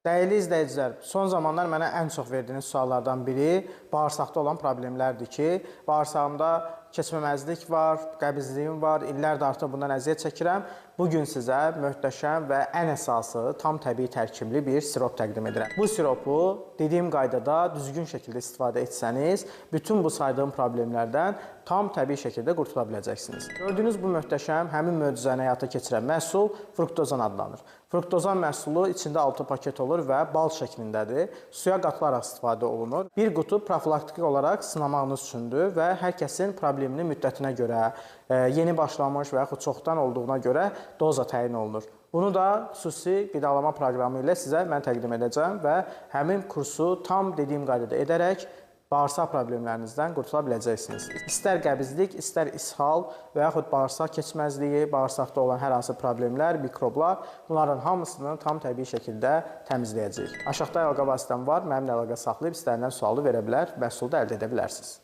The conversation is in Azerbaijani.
Dəyərli izləyicilər, son zamanlar mənə ən çox verdiyiniz suallardan biri bağırsaqda olan problemlərdir ki, bağırsağımda keçməməzlik var, qəbizliyim var, illərdir artıq bundan əziyyət çəkirəm. Bugün sizə möhtəşəm və ən əsası tam təbii tərkibli bir sirop təqdim edirəm. Bu siropu dediyim qaydada düzgün şəkildə istifadə etsəniz, bütün bu saydığım problemlərdən tam təbii şəkildə qurtula biləcəksiniz. Gördüyünüz bu möhtəşəm, həmin möcüzəni həyata keçirən məhsul fruktozan adlanır. Fruktozan məhsulu içində 6 paket olur və bal şəklindədir. Suya qatılaraq istifadə olunur. Bir qutu profilaktiki olaraq sınamağınız üçündür və hər kəsin probleminin müddətinə görə, yeni başlamış və yaxud çoxdan olduğuna görə doza təyin olunur. Bunu da xüsusi qidalama proqramı ilə sizə mən təqdim edəcəm və həmin kursu tam dediyim qaydada edərək bağırsaq problemlərinizdən qurtula biləcəksiniz. İstər qəbizlik, istər ishal və yaxud bağırsaq keçməzliyi, bağırsaqda olan hər hansı problemlər, mikroblar, bunların hamısını tam təbii şəkildə təmizləyəcəyik. Aşağıda əlaqə vasitəm var, mənimlə əlaqə saxlayıb istənilən sualı verə bilər, məhsulu da əldə edə bilərsiniz.